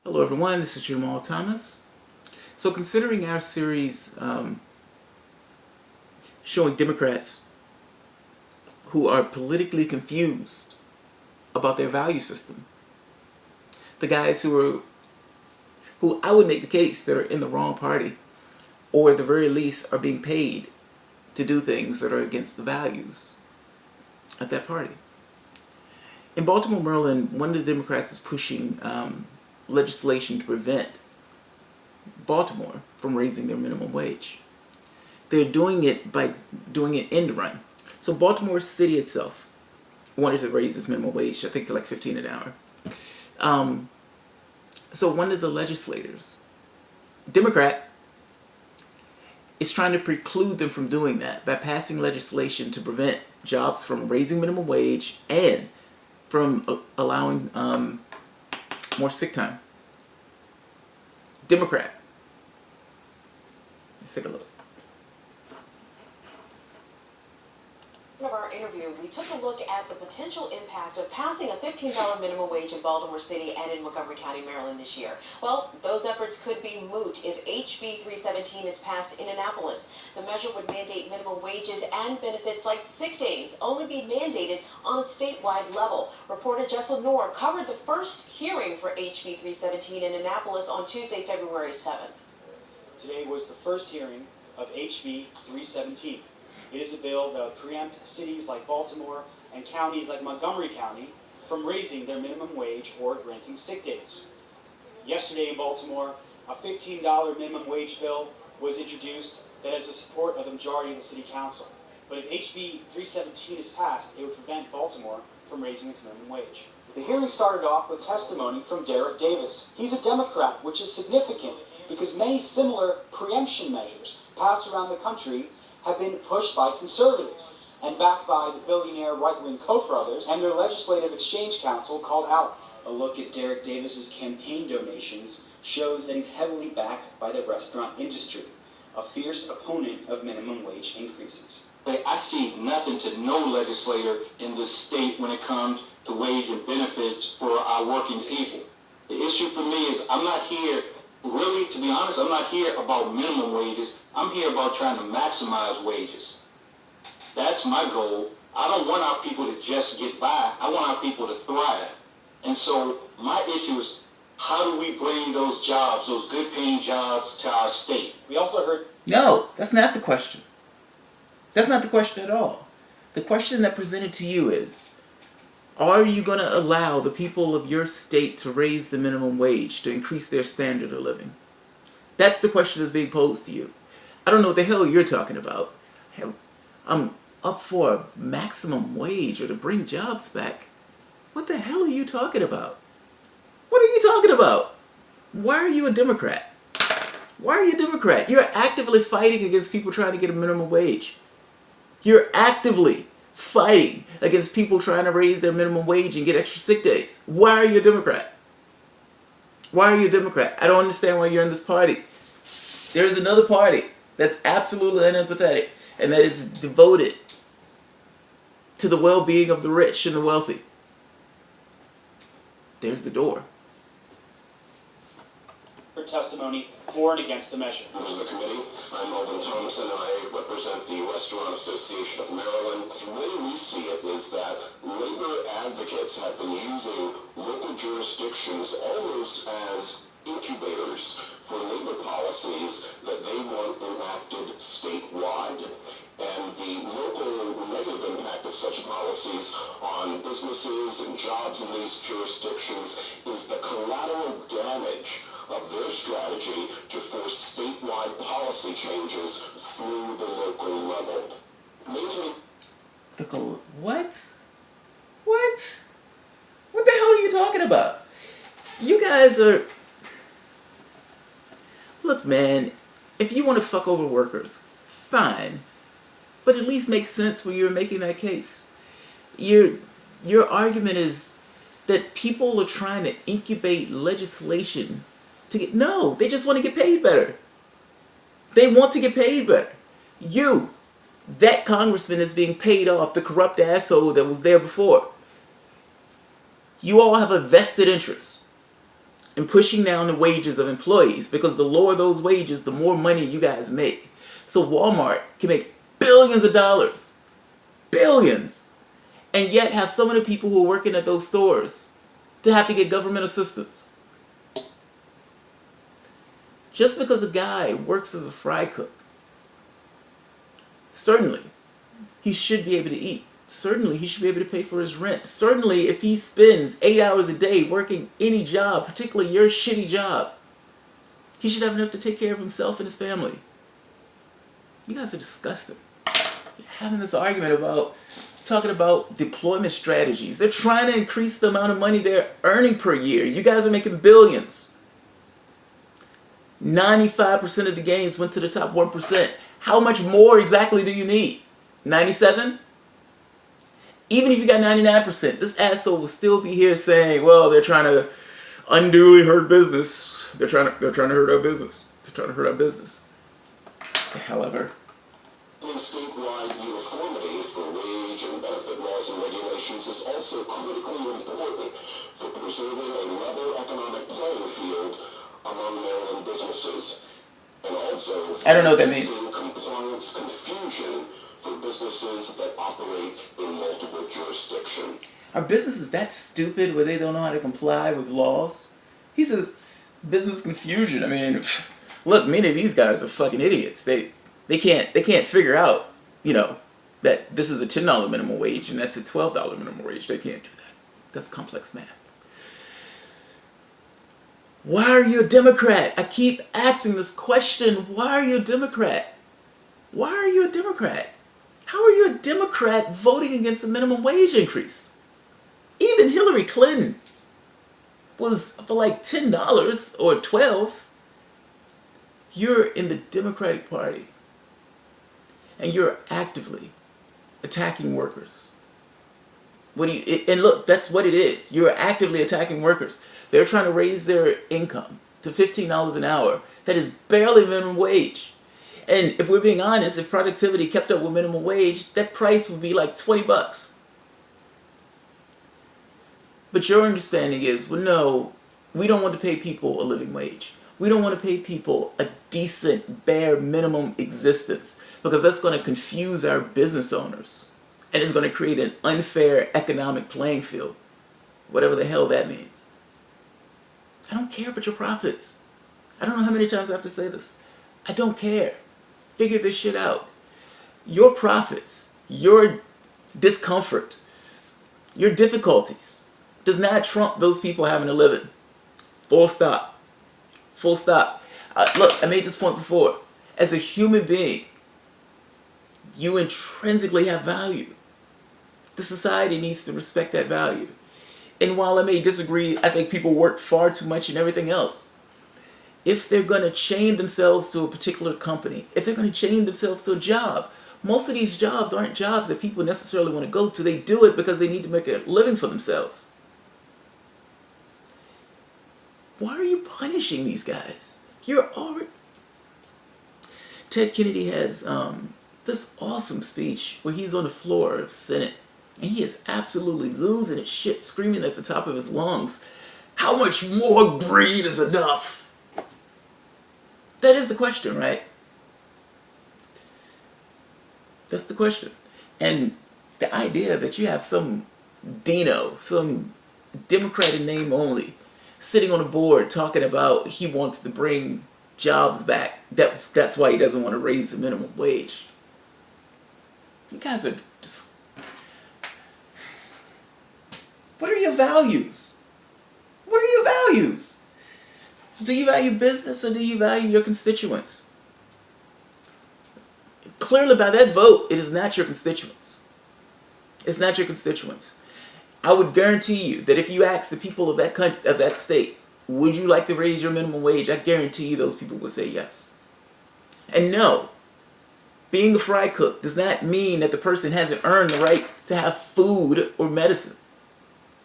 Hello everyone, this is Jamal Thomas. So considering our series showing Democrats who are politically confused about their value system, the guys who I would make the case that are in the wrong party, or at the very least are being paid to do things that are against the values of that party. In Baltimore, Maryland, one of the Democrats is pushing legislation to prevent Baltimore from raising their minimum wage. They're doing it by doing an end run. So Baltimore City itself wanted to raise its minimum wage, I think, to like $15 an hour. So one of the legislators, Democrat, is trying to preclude them from doing that by passing legislation to prevent jobs from raising minimum wage and from allowing more sick time. Democrat. Let's take a look. In our interview, we took a look at the potential impact of passing a $15 minimum wage in Baltimore City and in Montgomery County, Maryland this year. Well, those efforts could be moot if HB 317 is passed in Annapolis. The measure would mandate minimum wages and benefits like sick days only be mandated on a statewide level. Reporter Jessel Noor covered the first hearing for HB 317 in Annapolis on Tuesday, February 7th. Today was the first hearing of HB 317. It is a bill that would preempt cities like Baltimore and counties like Montgomery County from raising their minimum wage or granting sick days. Yesterday in Baltimore, a $15 minimum wage bill was introduced that has the support of the majority of the city council. But if HB 317 is passed, it would prevent Baltimore from raising its minimum wage. The hearing started off with testimony from Derek Davis. He's a Democrat, which is significant because many similar preemption measures passed around the country have been pushed by conservatives and backed by the billionaire right-wing Koch brothers and their legislative exchange council called ALEC. A look at Derek Davis's campaign donations shows that he's heavily backed by the restaurant industry, a fierce opponent of minimum wage increases. I see nothing to no legislator in this state when it comes to wage and benefits for our working people. The issue for me is I'm not here, really, to be honest, I'm not here about minimum wages. I'm here about trying to maximize wages. That's my goal. I don't want our people to just get by. I want our people to thrive. And so my issue is, how do we bring those jobs, those good paying jobs, to our state? We also heard... No, that's not the question. That's not the question at all. The question that presented to you is, are you going to allow the people of your state to raise the minimum wage, to increase their standard of living? That's the question that's being posed to you. I don't know what the hell you're talking about. Hell, I'm up for a maximum wage or to bring jobs back. What the hell are you talking about? What are you talking about? Why are you a Democrat? Why are you a Democrat? You're actively fighting against people trying to get a minimum wage. You're actively fighting against people trying to raise their minimum wage and get extra sick days. Why are you a Democrat? Why are you a Democrat? I don't understand why you're in this party. There's another party that's absolutely unempathetic and that is devoted to the well-being of the rich and the wealthy. There's the door. Her testimony for and against the measure. Members of the committee, I'm Melvin Thomas and I represent the Restaurant Association of Maryland. The way we see it is that labor advocates have been using local jurisdictions almost as incubators for labor policies that they want enacted statewide. And the local negative impact of such policies on businesses and jobs in these jurisdictions is the collateral damage of their strategy to force statewide policy changes through the local level. What? What? What the hell are you talking about? You guys are... Look, man, if you want to fuck over workers, fine. But at least make sense when you're making that case. Your argument is that people are trying to incubate legislation to get... No, they just want to get paid better. They want to get paid better. You, that congressman is being paid off, the corrupt asshole that was there before. You all have a vested interest. and pushing down the wages of employees, because the lower those wages, the more money you guys make. So Walmart can make billions of dollars, billions, and yet have some of the people who are working at those stores to have to get government assistance. Just because a guy works as a fry cook, certainly he should be able to eat. Certainly he should be able to pay for his rent. Certainly if he spends 8 hours a day working any job, particularly your shitty job, he should have enough to take care of himself and his family. You guys are disgusting. You're having this argument about talking about deployment strategies. They're trying to increase the amount of money they're earning per year. You guys are making billions. 95% of the gains went to the top 1%. How much more exactly do you need? 97? Even if you got 99%, this asshole will still be here saying, well, they're trying to unduly hurt business. They're trying to hurt our business. They're trying to hurt our business. However, statewide uniformity for wage and benefit laws and regulations is also critically important for preserving a level economic playing field among Maryland businesses, and also I don't know what that means. Compliance confusion for businesses that operate in multiple jurisdictions. Are businesses that stupid where they don't know how to comply with laws? He says business confusion. I mean, look, many of these guys are fucking idiots. They can't figure out, that this is a $10 minimum wage and that's a $12 minimum wage. They can't do that. That's complex math. Why are you a Democrat? I keep asking this question. Why are you a Democrat? Why are you a Democrat? How are you a Democrat voting against a minimum wage increase? Even Hillary Clinton was for like $10 or $12. You're in the Democratic Party and you're actively attacking workers. And look, that's what it is. You're actively attacking workers. They're trying to raise their income to $15 an hour. That is barely minimum wage. And if we're being honest, if productivity kept up with minimum wage, that price would be like $20. But your understanding is, well, no, we don't want to pay people a living wage. We don't want to pay people a decent, bare minimum existence because that's going to confuse our business owners. And it's going to create an unfair economic playing field, whatever the hell that means. I don't care about your profits. I don't know how many times I have to say this. I don't care. Figure this shit out. Your profits, your discomfort, your difficulties does not trump those people having a living. Full stop. Full stop. Look, I made this point before. As a human being, you intrinsically have value. The society needs to respect that value. And while I may disagree, I think people work far too much and everything else. If they're going to chain themselves to a particular company, if they're going to chain themselves to a job, most of these jobs aren't jobs that people necessarily want to go to. They do it because they need to make a living for themselves. Why are you punishing these guys? You're already... Ted Kennedy has this awesome speech where he's on the floor of the Senate and he is absolutely losing his shit, screaming at the top of his lungs, how much more greed is enough? That is the question, right? That's the question. And the idea that you have some Dino, some Democrat in name only, sitting on a board talking about he wants to bring jobs back. That's why he doesn't want to raise the minimum wage. You guys are just... What are your values? What are your values? Do you value business or do you value your constituents? Clearly by that vote, it is not your constituents. It's not your constituents. I would guarantee you that if you ask the people of that state, would you like to raise your minimum wage? I guarantee you those people would say yes. And no, being a fry cook does not mean that the person hasn't earned the right to have food or medicine.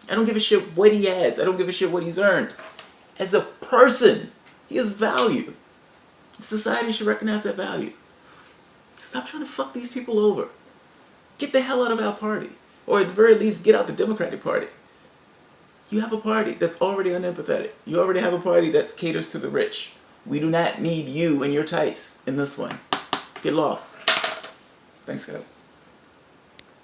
I don't give a shit what he has. I don't give a shit what he's earned. As a person, he has value. Society should recognize that value. Stop trying to fuck these people over. Get the hell out of our party. Or at the very least, get out the Democratic Party. You have a party that's already unempathetic. You already have a party that caters to the rich. We do not need you and your types in this one. Get lost. Thanks, guys.